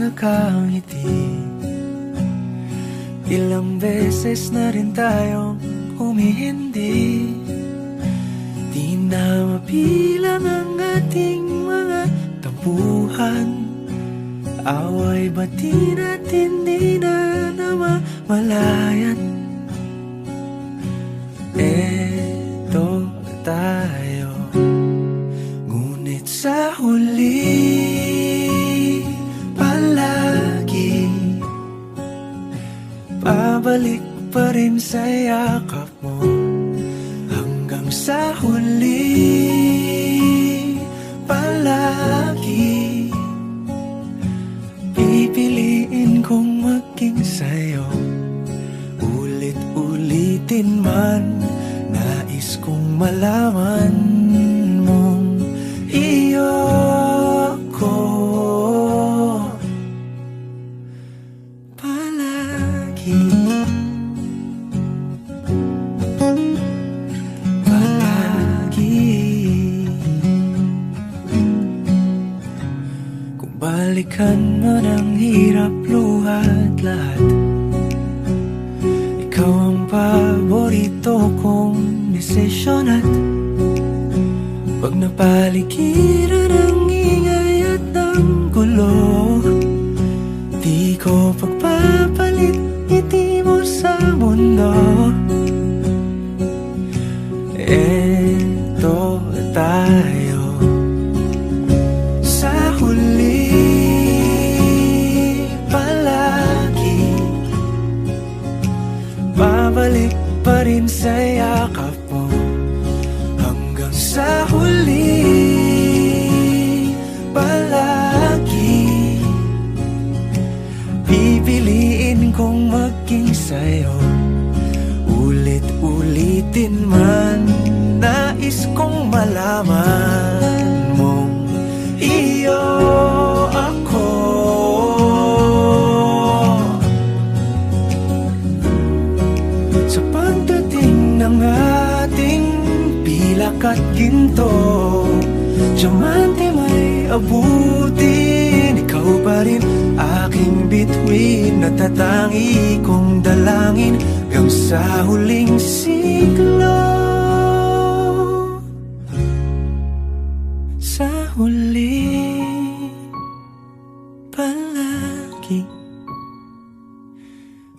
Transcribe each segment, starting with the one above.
nakangiti. Ilang beses na rin tayong humihindi. Di na mapilang ang ating mga tampuhan. Away bati natin di na namamalayan. Eto tayo, ngunit sa huli palagi pabalik pa rin sa yakap mo. Hanggang sa huli palagi pipiliin kong maging sa'yo. Ulit-ulitin man, nais kong malaman mong iyo ko palagi. Kung balikan man ang hirap, luhat lahat, ikaw ang paborito kong desisyon. At pag napaligiran ang ingay at ang gulo, di ko pagpapalit ngiti mo sa mundo. Eto tayo, sa huli palagi babalik pa rin sa yakap mo. Hanggang sa huli palagi pipiliin kong maging sa'yo. Ulit-ulitin man, nais kong malaman mong iyo ako. Sa pagdating ng ating pilak at ginto, diamante may abutin, ikaw pa rin aking bituin. Natatangi kong dalangin hanggang sa huling siglo. Sa huli palagi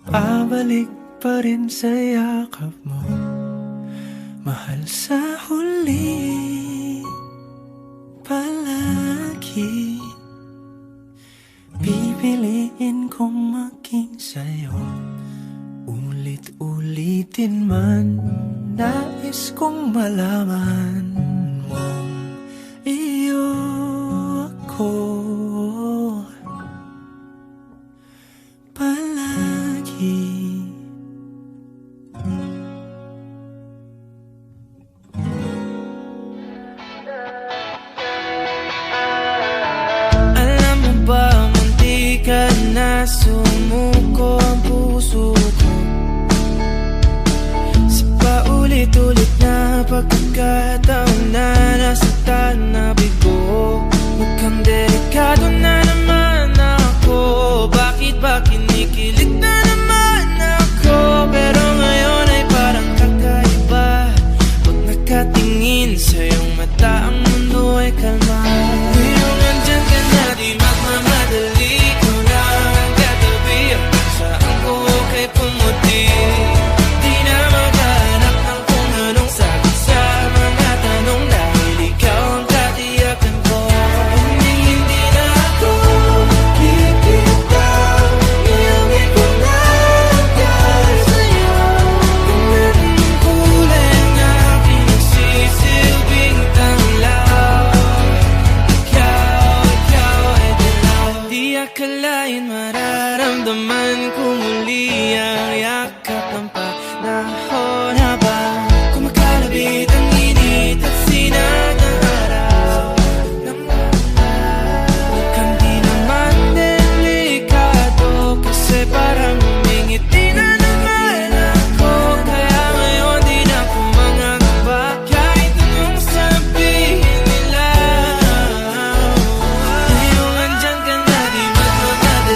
pabalik pa rin sa yakap mo, mahal. Sa huli palagi pipiliin kong maging sa'yo. Ulit-ulitin man, nais kong malaman mong iyo ako palagi. Alam mo ba, munti ka na sumuko ang puso ko sa paulit-ulit na pagkakataon na nasaktan na bigo. Mukhang delikado na naman ako. Bakit ba kinikilig na naman ako? Pero ngayon ay parang kakaiba. Pag nakatingin sa iyong mata, ang mundo ay kalma. Ngayong nandyan ka na, di magmamadali. Ikaw na ang katabi, hanggang saan ko kay pumuti. Di na maghanap ng kung anong sagot sa mga tanong, dahil ikaw ang katiyakan ko. Hindi na ako kikitaw, ngayong ikaw na dahil sa'yo. Kung naging kulay ang aking nagsisilbing tanglaw, ikaw ay dilaw. Di akalain mararamdaman ko muli ang yakap ng panahon habang kumakalabit ang init at sinag ng araw. Mukhang di naman delikado, kasi parang humingiti na naman ako. Kaya ngayon di na ako mangangamba, kahit anong sabihin nila. Ngayong andyan ka na, di magmamadali.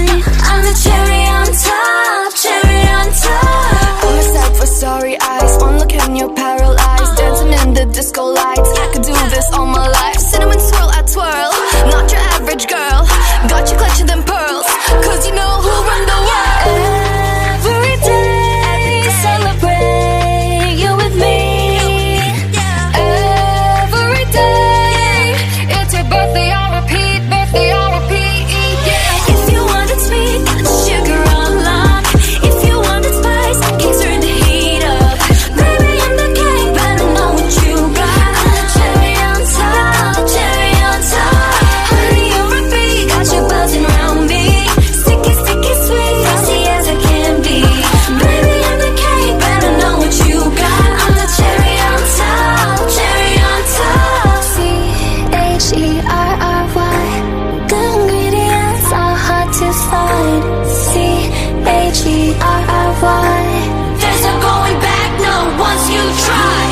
I'm the cherry on top, cherry on top. Put aside for sorry eyes, one look and you're paralyzed. Dancing in the disco lights, I could do this all my life. Cinnamon swirl, I twirl, not your average girl. Got you clutching them pearls, cause you know who run the world. Every day, celebrate you with me. Every day, it's your birthday, I repeat, birthday, I repeat, yeah. If you wanted sweet, sugar on lock. If you wanted spice, cakes turn the heat up. Baby, I'm the cake, better know what you got. I'm the cherry on top, cherry on top. Honey, you're a bee, got you buzzing around me. Sticky, sticky, sweet, frosty as it can be. Baby, I'm the cake, better know what you got. I'm the cherry on top, cherry on top. C-H-E-R-R-Y. The ingredients are hard to find. C-H-E-R-R-Y. There's no going back, no, once you try.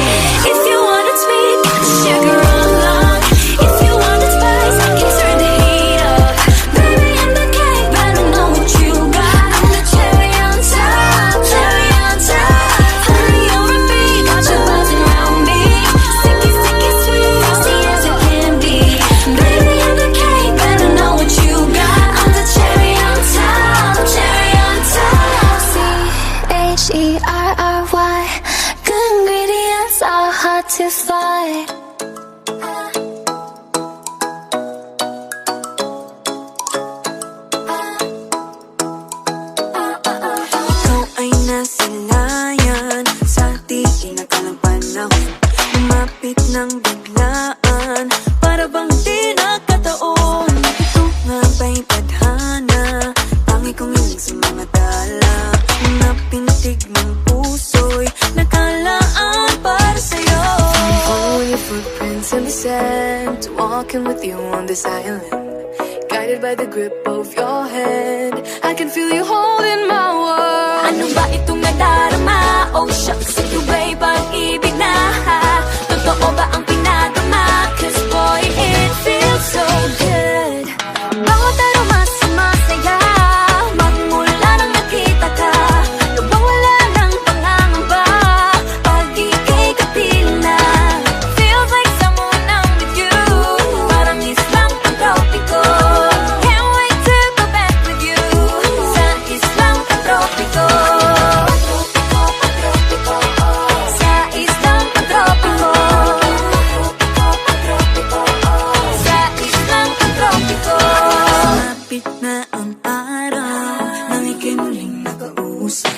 If you wanted sweet, sugar on lock. If you wanted spice, cakes turn the heat up. Baby, I'm the cake, better know what you got. I'm the cherry on top, cherry on top. Honey, you're a bee, got you buzzing around me. Sticky, sticky, sweet, frosty as it can be. Baby, I'm the cake, better know what you got. I'm the cherry on top, cherry on top. C-H-E-R-R-Y. Good ingredients are hard to find. Ikaw ay nasilayan sa di inakalang panahon. Lumapit ng biglaan, para bang di nakataon. Ito nga ba'y tadhana, tangi kong ilig sa mga dala. Mga pintig ng puso'y nakalaan para sa'yo. Following your footprints in the sand, walking with you on this island. Guided by the grip of your hand, I can feel you holding my world. Ano ba itong nadarama? Oh shucks, ito ba'y pag-ibig na? Totoo ba ang pinadama? Cause boy, it feels so good. Bawat aroma sumasaya, magmula nang nakita ka. Nawawala ng pangangamba, pag ika'y kapiling na. Feels like someone I'm with you, parang islang pantropiko. Can't wait to go back with you, sa islang pantropiko. Sa islang pantropiko. Sa islang pantropiko. Lumapit na ang araw, nang ika'y muling nakausap.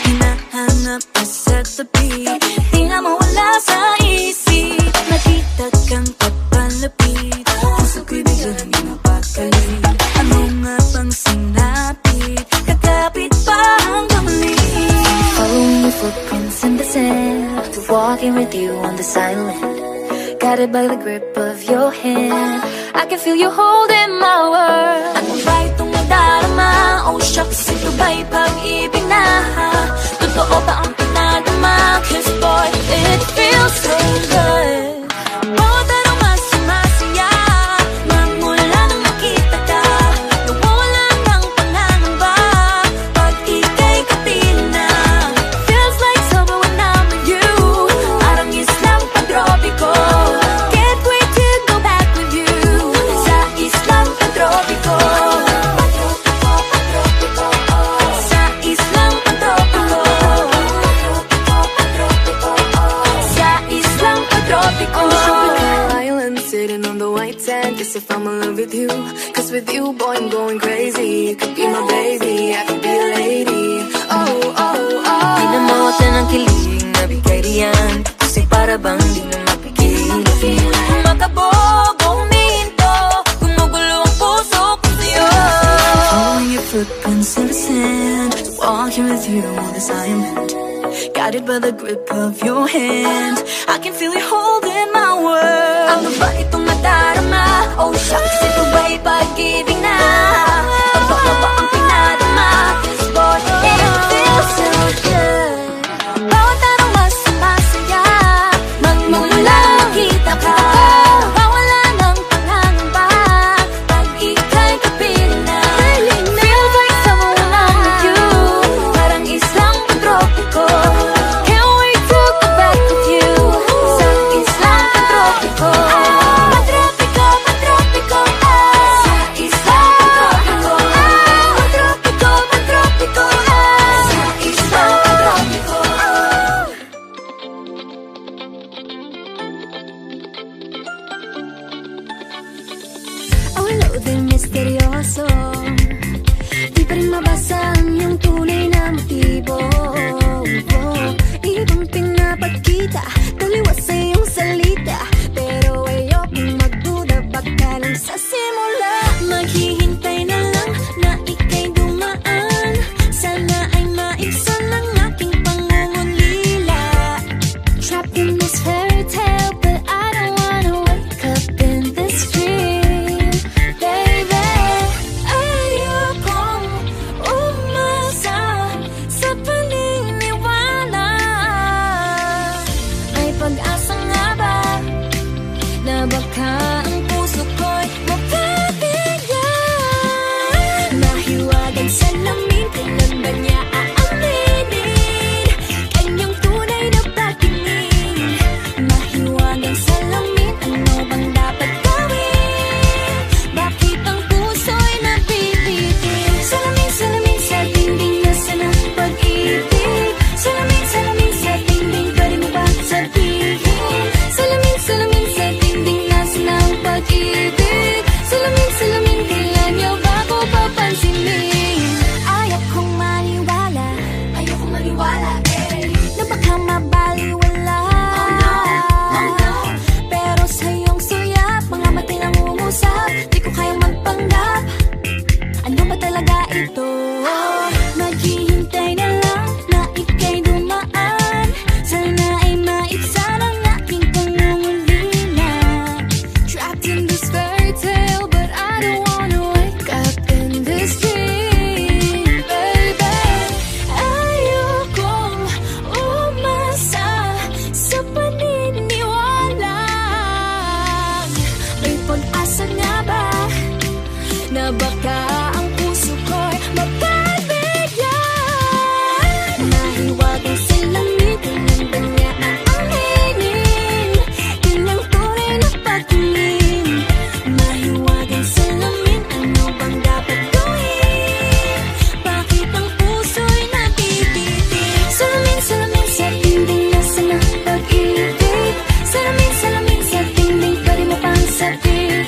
Hinahanap ka sa tabi, Di nga mawala sa isip. nakita kang papalapit. Puso ko'y bigla nang napakalit. Ano nga bang sinapit? Kakapit pa hanggang muli. Following your footprints in the sand, to walking with you on this island. Guided by the grip of your hand, I can feel you holding my world. Ano ba itong nadarama? Oh shucks, ito ba'y pag-ibig na? Totoo ba ang pinadama? Cause boy, it feels so good. Bawat aroma sumasaya, magmula nang nakita ka. Nawawala ng pangangamba, pag ika'y kapiling na. Feels like summer when I'm with you, parang islang pantropiko. Can't wait to go back with you, sa islang pantropiko. Sa islang pantropiko. Sa islang pantropiko. Island sitting on the white sand, guess if I'm in love with you. Cause with you, boy, I'm going crazy. You could be my baby, I could be a lady. Oh, oh, oh. Di na mawala ng kilig na bigay riyan, kasi para bang di na mapigil. Makabog, huminto, gumugulo ang puso ko sa'yo. Following your footprints in the sand, walking with you on this island. Guided by the grip of your hand, I can feel you holding my world. Ano ba itong nadarama? Oh shucks, ito ba'y pag-ibig na? Totoo ba ang pinadama? Cause boy, it feels so good. Bawat aroma sumasaya, magmula nang nakita ka. Nawawala ng pangangamba, pag ika'y kapiling na. Feels like salamin, kailan ba niya aaminin? Kanyang tunay na pagtingin. Mahiwagang salamin, ano bang dapat gawin? Bakit ang puso'y nabibitin? Salamin, salamin sa dingding, nasa ng pag-ibig. Salamin, salamin sa dingding, pwede mo ba sabihin? Salamin, salamin sa dingding, nasa ng pag-ibig. Salamin, salamin, kailan niyo ba ko papansinin? Ayokong maniwala, na baka mabaliwala. Pero sa iyong suyap, mga matay nang umusap, di ko kayang magpanggap. Ano ba talaga ito? Maghihintay na lang na ika'y dumaan. Sana ay maibsan ang aking pangungulina. Trapped in this fairy tale, but I don't wanna wake up in this dream, baby. Ayokong umasa sa paniniwala. May pag-asa nga ba na baka ang puso ko'y mapabigyan? Mahiwagang salamin, kailan ba niya aaminin? Ilang tunay na pagtingin. Mahiwagang salamin, ano bang dapat gawin? Bakit ang puso'y nabibitin? Salamin, salamin sa dingding, nasa ng pag-ibig. Salamin, salamin sa dingding, pwede mo pang sabihin.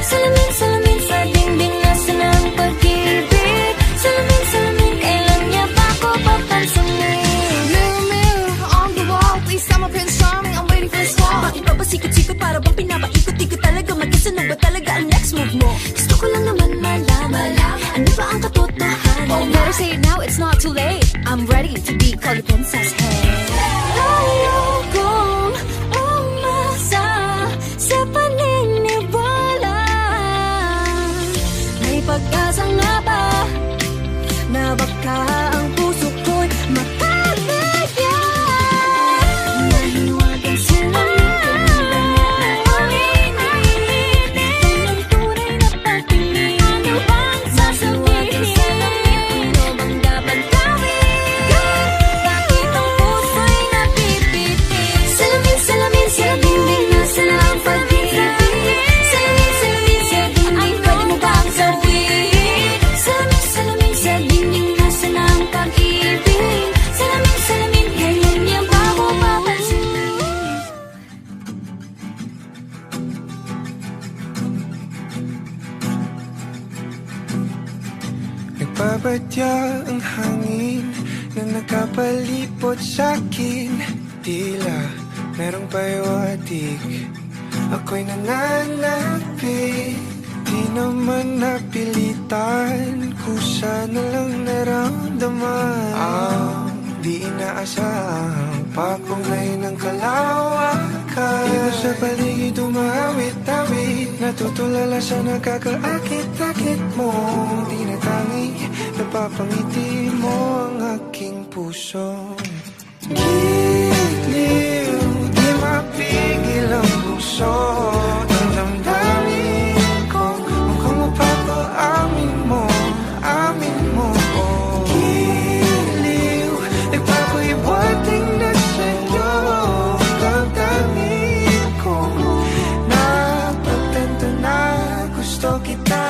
Salamin, salamin sa dingding, nasa ng pag-ibig. Salamin, salamin, kailan niya ba ko papansinin? Mirror, mirror on the wall, please tell my Prince Charming I'm waiting for this call. Bakit ba pasikot-sikot para bang pinapaikot-ikot talaga? Magkasunod ba talaga ang next move mo? Gusto ko lang naman malaman, ano ba ang katotohanan? Oh, better say it now, it's not too late. I'm ready to be called a princess. Hey. Ayokong umasa sa paniniwala. May pag-asa nga ba na baka ang puso ko'y mapabigyan? Mahiwagang salamin, kailan ba niya aaminin? Ilang tunay na pagtingin, ano bang sasabihin? Ano bang dapat gawin? Bakit ang puso'y nabibitin? Salamin, salamin sa dingding, nasa ng pag-ibig. Salamin, salamin sa dingding, pwede mo bang sabihin? Salamin, salamin sa dingding, nasa ng pag-ibig. Salamin, salamin, kailan niya ba ko papansinin? Nagbabadya ang hangin na nakapalipot sa'kin. Tila merong pahiwatig, ako'y nananapit. Di naman napilitan, kusa na lang naramdaman. Ang di inaasahang pagpunay ng kalawakan. Iba sa paligid umawit-awit, natutulala sa nakakaakit-akit mo. Di na tangi, napapangiti mo ang aking puso. Giliw, di mapigil ang puso. Ang damdamin ko, mukhang mapapaamin mo, amin mo. Giliw, nagpapahiwating na sa'yo. Ang damdamin ko, napagtanto na gusto kita.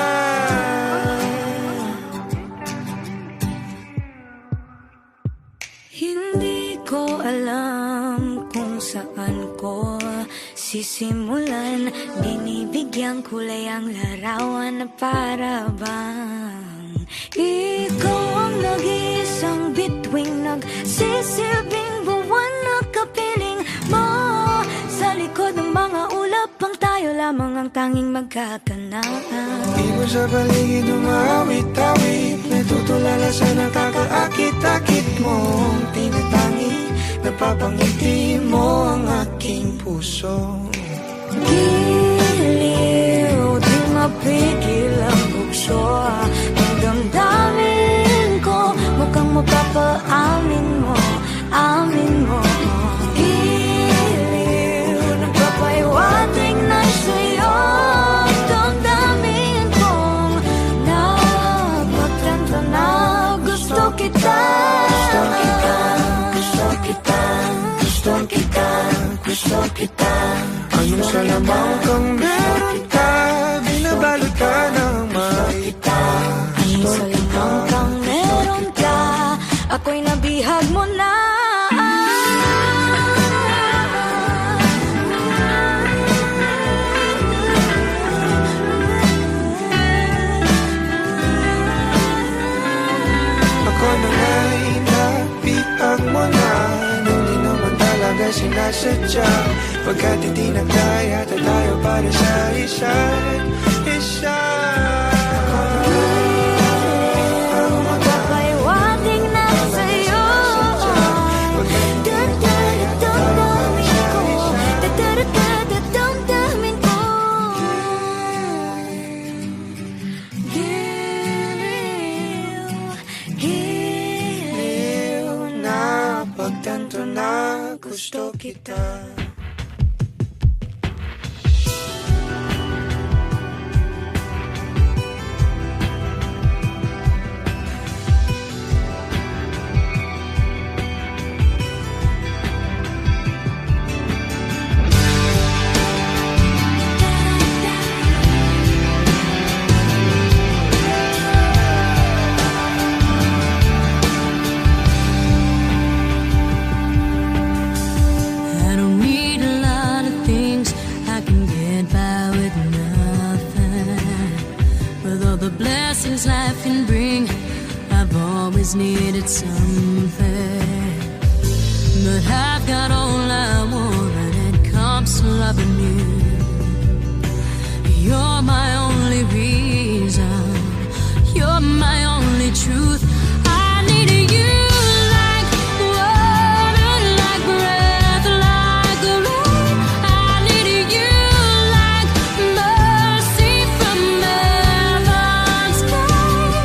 Hindi ko alam kung saan ko sisimulan. Binibigyan kulay ang larawan na para bang ikaw ang nag-iisang bituing, nagsisilbing buwan na kapiling mo. Sa likod ng mga ulap, pang tayo lamang ang tanging magkakanaan. Di mo sa paligid umawit-awit, natutulala sa nakakaakit-akit mo. Tinatangi, napapangiti mo ang aking puso. Giliw, di mapigil ang bukso. Ang damdamin ko, mukhang mapapaamin mo, amin mo. Giliw, nagpapahiwatig na sa'yo. Ang damdamin kong napagtanto gusto kita. Gusto kita, gusto kita, gusto kita, gusto kita. Anong salamang kang meron ka, binabalot ka ng makita. Anong salamang kang meron ka, ako'y nabihag mo na. Ako na nga'y nabihag mo na, nung di naman talaga sinasadya. Pagkat hindi na kaya tayo para sa isa't isa. Magpapaiwating na sa'yo, damdamin ko. Giliw Na pagtanto na gusto kita. I don't need a lot of things, I can get by with nothing. With all the blessings life can bring, I've always needed something. But I've got all I want when it comes to loving you. You're my only reason, you're my only truth. I need you like water, like breath, like rain. I need you like mercy from heaven's sky.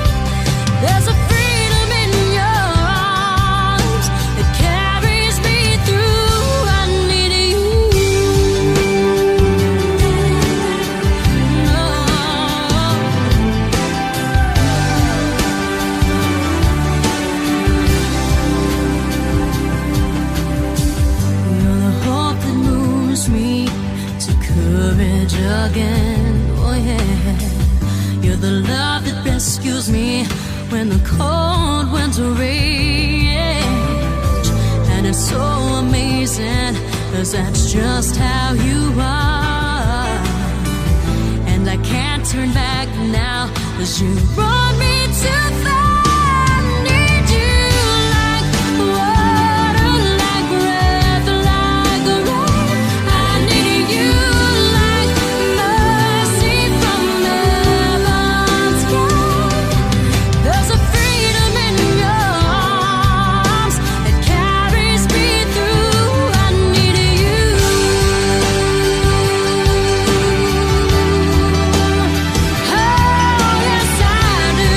There's a freedom in your arms that carries me through. I need you. You're the hope that moves me to courage again. Oh yeah. You're the love that rescues me when the cold winter rage. And it's so amazing, 'cause that's just how you are. And I can't turn back now, 'cause you brought me too far. I need you like water, like breath, like rain. I need you like mercy from heaven's sky. There's a freedom in your arms that carries me through. I need you. Oh, yes I do.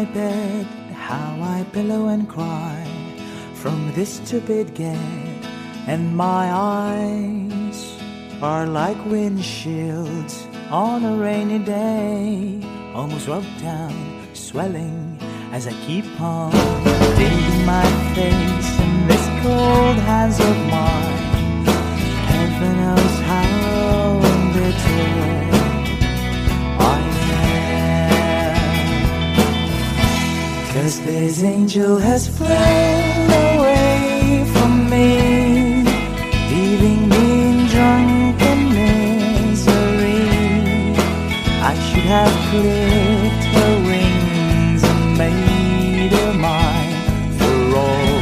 my bed, how I pillow and cry from this stupid gate, and my eyes are like windshields on a rainy day, almost rubbed down, swelling as I keep on digging my face in this cold hands of mine. Heaven knows how bitter I am, 'cause this angel has flown away from me, leaving me in drunken misery. I should have clipped her wings and made her mine for all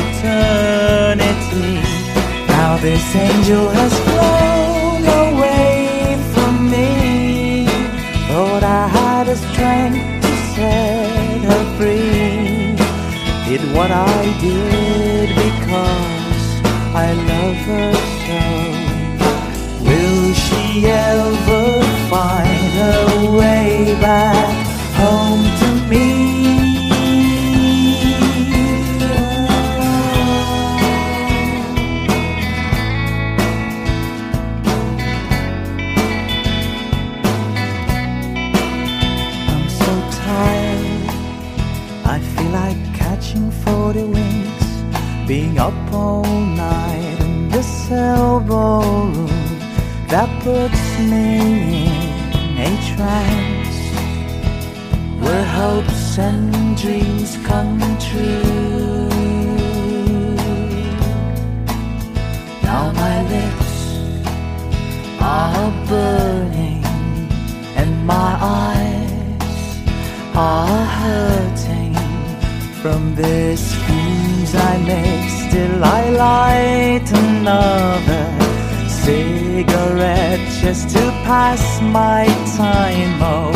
eternity. Now this angel has flown away from me. Thought I had the strength to set her free. Did what I did because I love her so. Will she ever find her way back home to me? I'm so tired, I feel like catching 40 wings, being up all night in this elbow room that puts me in a trance, where hopes and dreams come true. Now my lips are burning and my eyes are hurting from these fumes I make. Still I light another cigarette just to pass my time. Oh,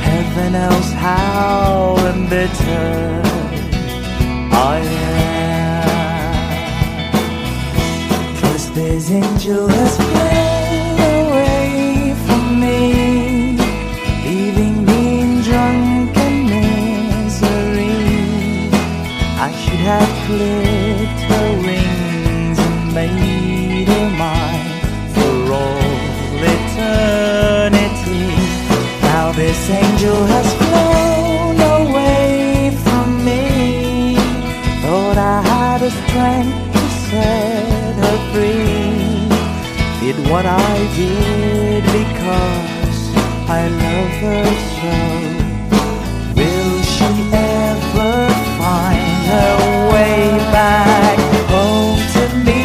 heaven knows how embittered I am, 'cause this angel has flown away from me, leaving me in drunken misery. I should have clipped her wings and made her mine for all eternity. Now this angel has flown away from me. Thought I had the strength to set her free. Did what I did because I love her so. Will she ever find her way back home to me?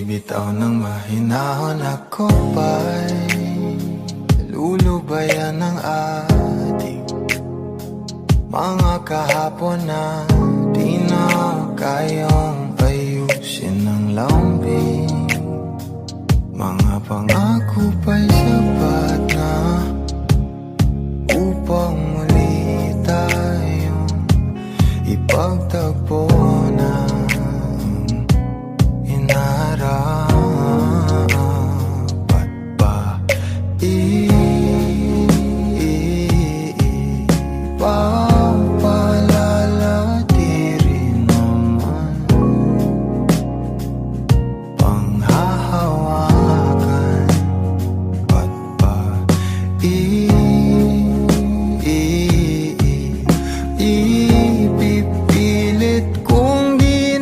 Bitaw ng mahinahon ako ba'y lulubayan ng ating mga kahapon na di na kayang ayusin ng lambing. Mga pangako ba'y sapat na upang muli tayong ipagtagpo na dapat ba ipapalala di rin naman panghahawakan? Ba't ba ipipilit kong di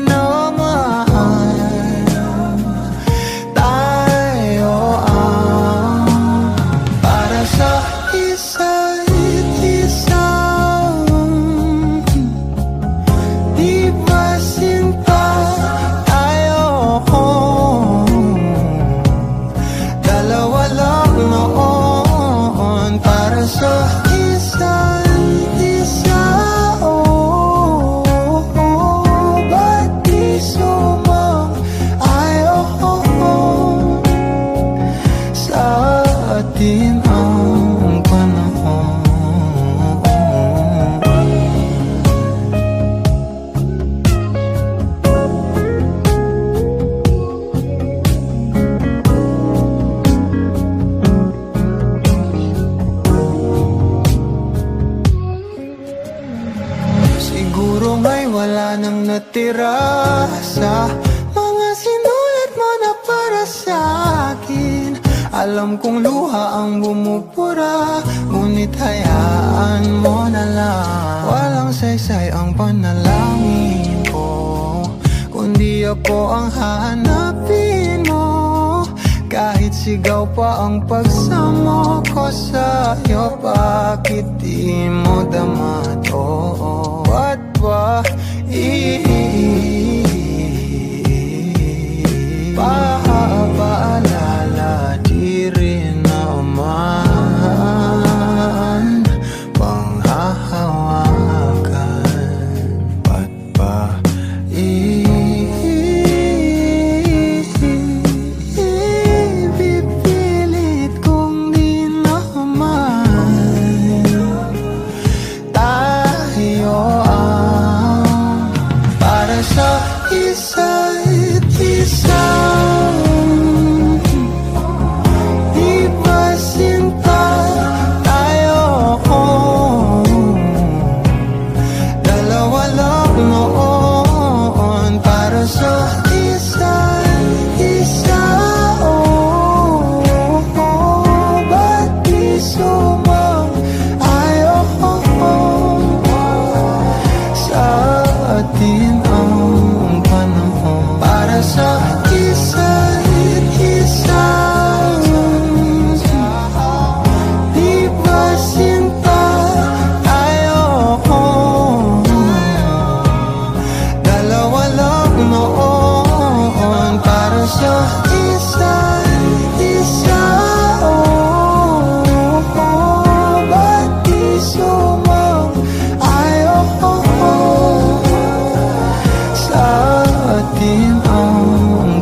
wala nang natira sa mga sinulat mo na para sa akin. Alam kong luha ang bumupura, ngunit hayaan mo na lang. Walang saysay ang panalangin ko, kundi ako ang hahanapin mo. Kahit sigaw pa ang pagsamo ko sa'yo, bakit di mo dama to? Ba't ba paalala di rin naman panghahawakan? Ba't ba pipilit kong di naman tayo ang para sa isa't isa? Di ba sinta tayo? Dalawa lang noon para sa isa't isa. Ba't di sumang-ayon sa atin ang panahon para sa isa't isa? Di ba sinta tayo? Dalawa lang noon para sa isa't isa. Ba't di sumang-ayon sa atin ang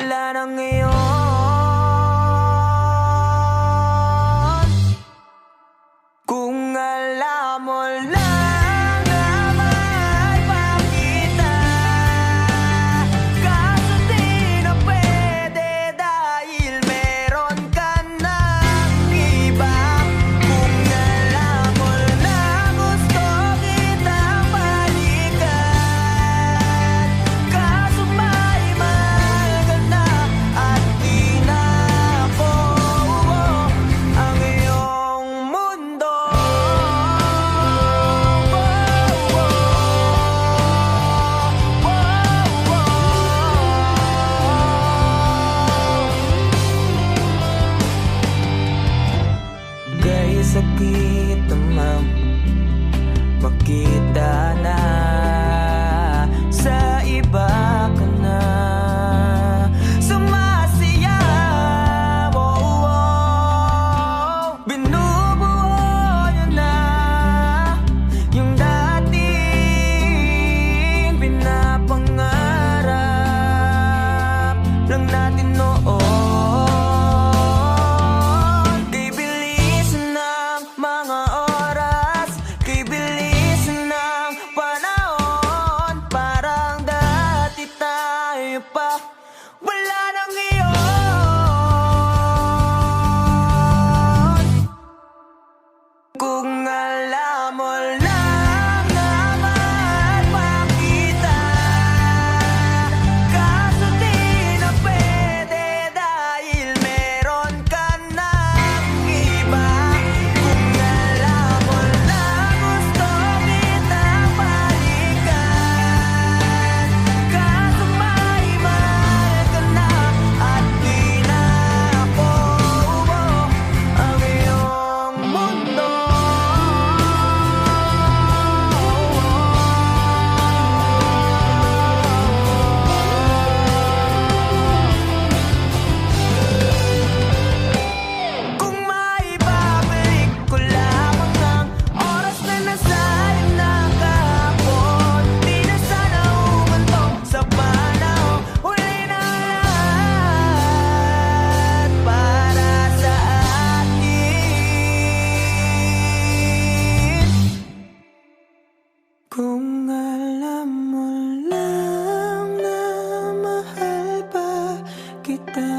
wala na ngayon. Kung alam mo lang na mahal pa kita, kaso di na pwede dahil meron ka ng iba. Kung alam mo na gusto kitang balikan, kaso may mahal ka na at di na ako ang iyong mundo. Kay sakit namang makita na sa iba ka na sumasayaw. Binubuo niya na yung dating pinapangarap lang natin noon. Kay bilis ng mga oras, kay bilis ng panahon, parang dati tayo pa wala nang iyon. Kung alam mo lang na mahal pa kita, kaso di na pwede dahil meron ka ng iba. Kung alam mo lang gusto kitang balikan, kaso may mahal ka na at di na ako ang iyong mundo. Kung maibabalik ko lamang ang oras na nasayang na kahapon, di na sana umantong sa panahon. Huli na lahat para sa atin. Kung alam mo lang na mahal pa kita,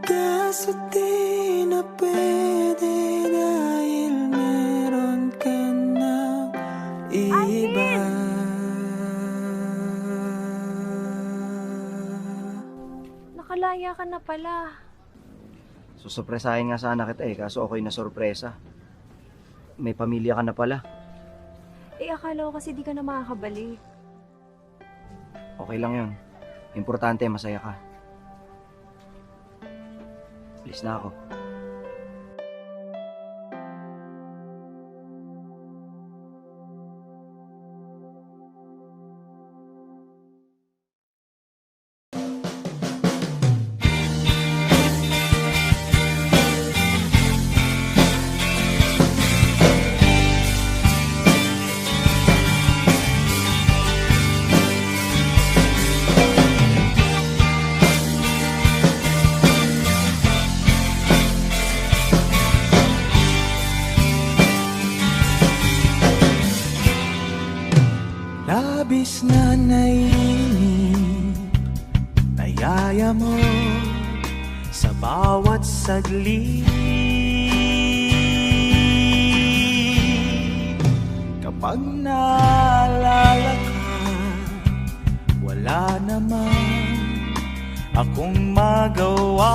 kaso di na pwede dahil meron ka ng iba. Nakalaya ka na pala. Susurpresahin nga sana kita kaso ako'y nasurpresa. May pamilya ka na pala. Akala ko kasi di ka na makakabalik. Okay lang yun. Importante, masaya ka. Please na ako. Labis na naiinip, nayaya mo sa bawat saglit. Kapag naalala ka, wala naman akong magawa.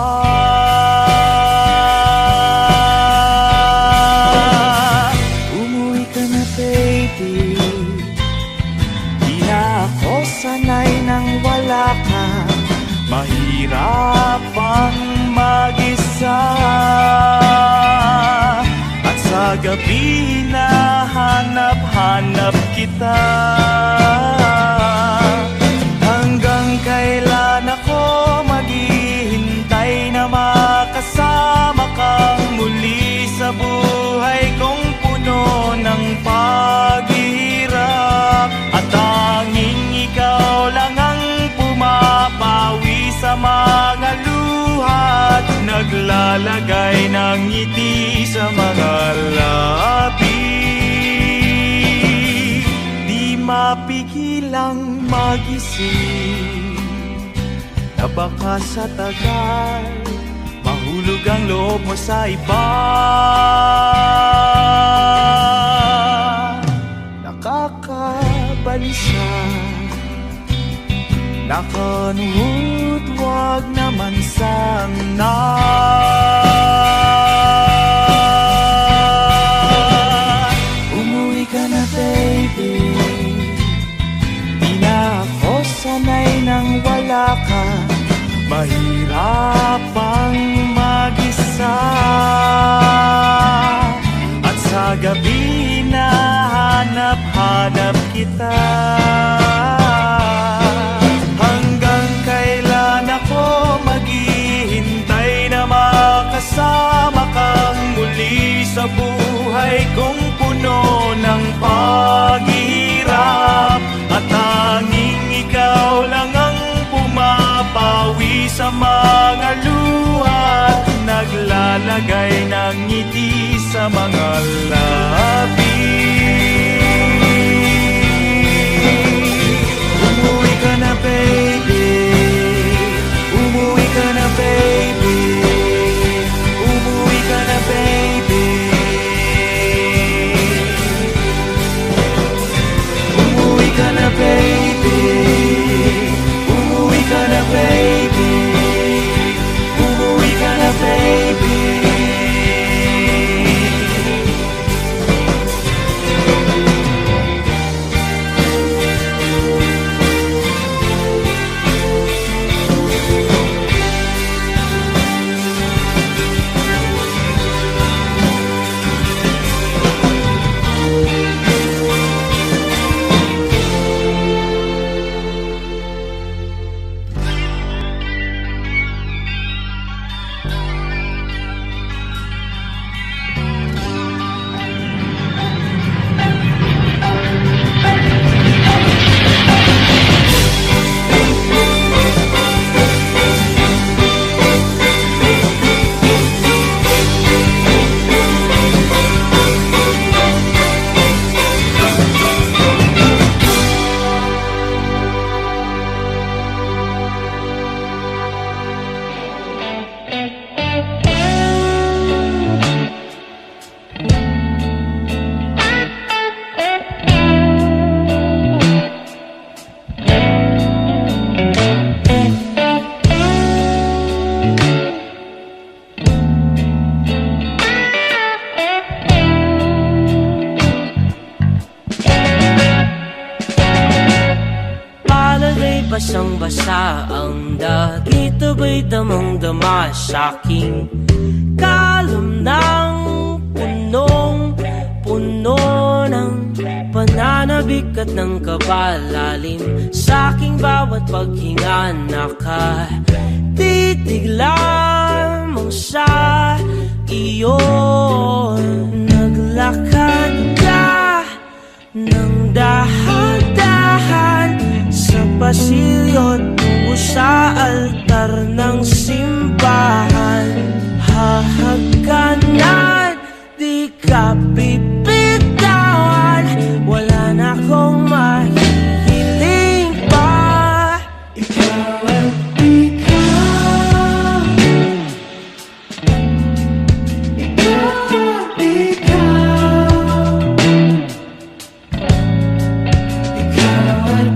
Umuwi ka na, baby. Di na ako sanay nang wala ka. Mahirap ang mag-isa. At sa gabi na hanap-hanap kita. Hanggang kailan ako maghihintay na makasama kang muli sa buhay kong puno ng paghihirap. At tanging ikaw lang ang pumapasok na mga luha't naglalagay ng ngiti sa mga labi. Di mapigilang magising na baka sa tagal mahulog ang loob mo sa iba. Nakakabalisa, nakanuhot, wag naman sana. Umuwi ka na baby, di na ako sanay nang wala ka. Mahirap ang mag-isa, at sa gabi na hanap-hanap kita. Hanggang kailan ako maghihintay na makasama kang muli sa buhay kong puno ng paghihirap, at tanging ikaw lang ang pumapawi sa mga luha, naglalagay ng ngiti sa mga labi. Umuwi ka na baby, umuwi ka na baby, umuwi ka na baby. Umuwi ka na baby, umuwi ka na baby, umuwi ka na baby. Basang-basa ang dagit, abay damang-dama sa'king kalom ng punong-puno ng pananabik at ng kabalalim. Sa'king bawat paghinga nakatitig lamang sa iyo. Naglakad ka ng dahan-dahan sa pasilyo tungo sa altar ng simbahan. Hahagkanan, di ka bibitawan, wala na akong mahihiling pa. Ikaw at ikaw, ikaw at ikaw, ikaw at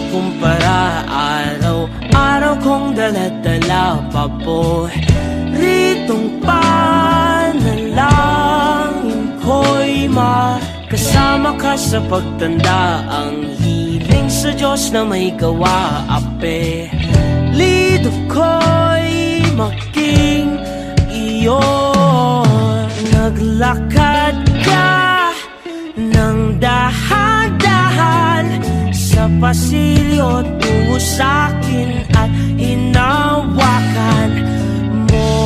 kumpara, araw-araw kong dala-dala paboritong panalangin ko'y makasama ka sa pagtanda. Ang hiling sa Diyos na may gawa, apelido ko'y maging iyo. Naglakad ka ng dahan-dahan sa pasilyo tungo sa'kin at hinawakan mo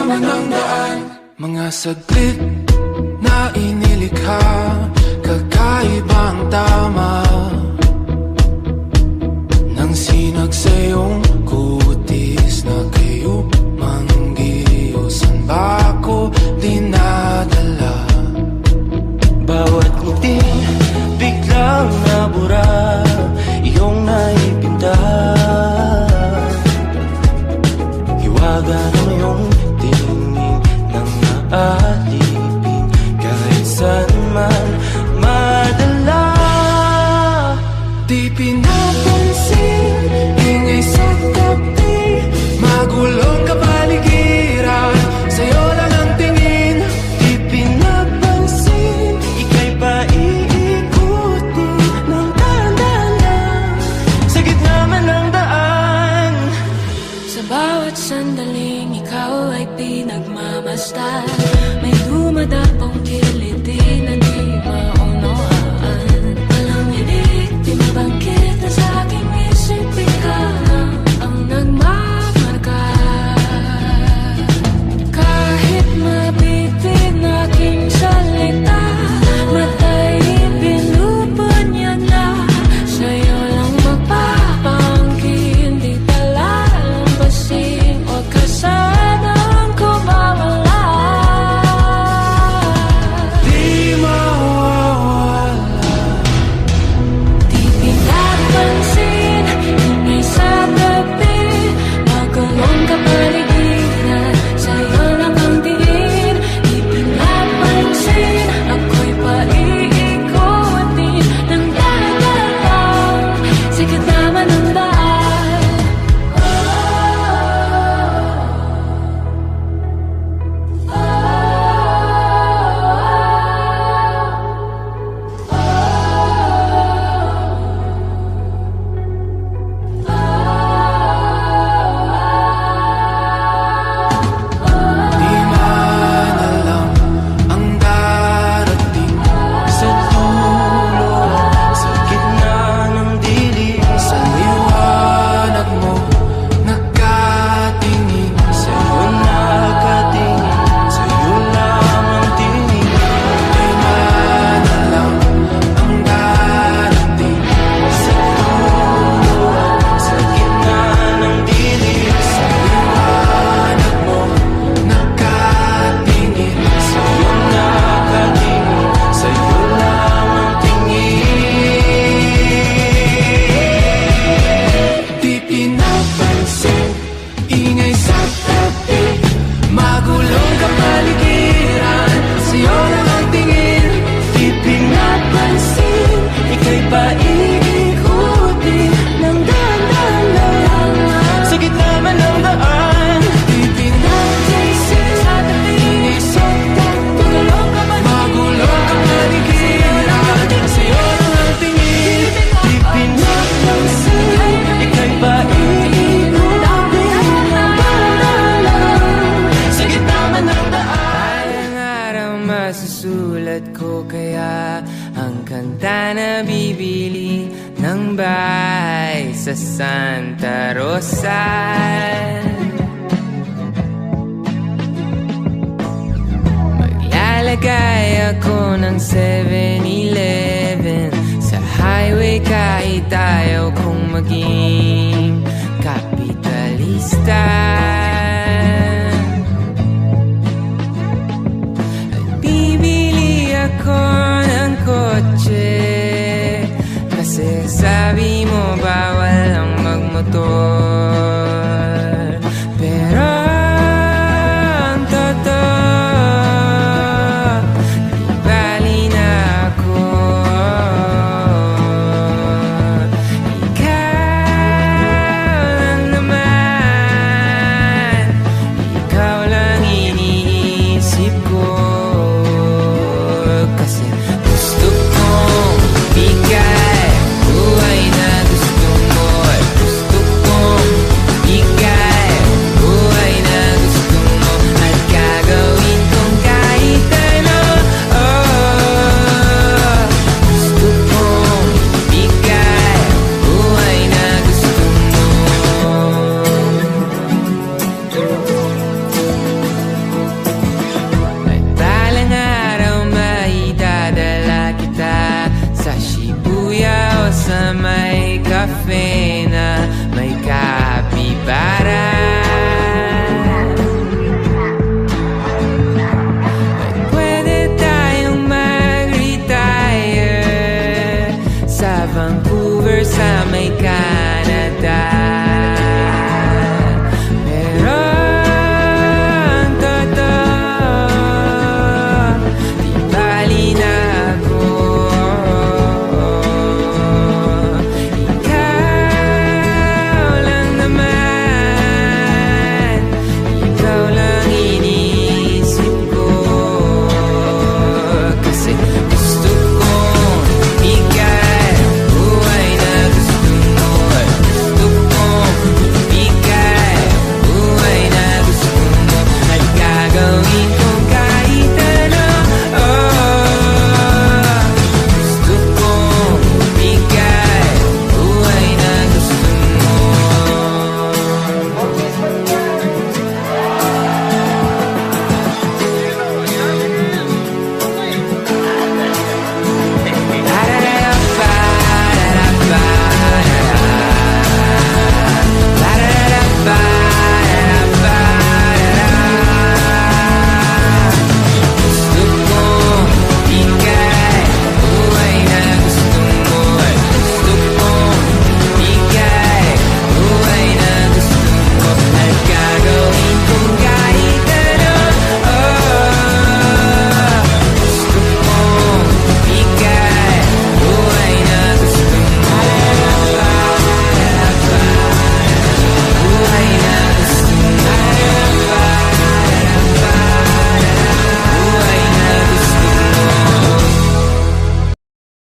naman ang daan. Mga saglit na inilikha, kakaibang tama nang sinag sa iyong kutis na kayo manggiyosan ba ako dinadala? Bawat ngiti biglang nabura, iyong naipinta. Hiwaga ng iyong tingin nang naalipin, kahit saan man madala. Di pinapansin, ingay sa tabi, magulong kapaligiran, sa'yo lang ang tingin. Di pinapansin, ika'y paiikutin ng dahan-dahan sa gitna man ng daan. Sa bawat sandaling ikaw ay pinagmamasdan, may dumadapong kiliti na di maunawaan. Walang ibig, di mabangkit na sa aking isip, ikaw ang nagmamarka. Kahit mabitin aking salita, matay pinupon yan na sa'yo lang magpapangkin. Di pala lampasin, huwag ka sanang kumawala. Di mawawala. Di pinapansin, ingay sa tabi, magulong kapaligiran, sa'yo lang ang tingin. Di pinapansin, ako'y paiikutin ng dahan-dahan sa gitna man ng daan. Di man alam ang darating Sa dulo, sa gitna ng dilim, sa liwanag mo, nakatingin. sa'yo nakatingin, sa'yo lang ang tingin. Di man alam ang darating Sa dulo, sa gitna ng dilim, sa liwanag mo, nakatingin. sa'yo nakatingin, sa'yo lang ang tingin. Di pinapansin, ingay sa tabi, magulong kapaligiran, sa'yo lang ang tingin. Di pinapansin, ika'y paiikutin ng dahan-dahan sa gitna man ng daan. Di pinapansin, ingay sa tabi, magulong kapaligiran, sa'yo lang ang tingin. Di pinapansin, ika'y paiikutin ng dahan-dahan sa gitna man ng daan. Balang araw masusulat ko kaya ang kanta na bibili ng bahay sa Santa Rosa. Maglalagay ako ng 7-Eleven sa highway kahit ayaw kong maging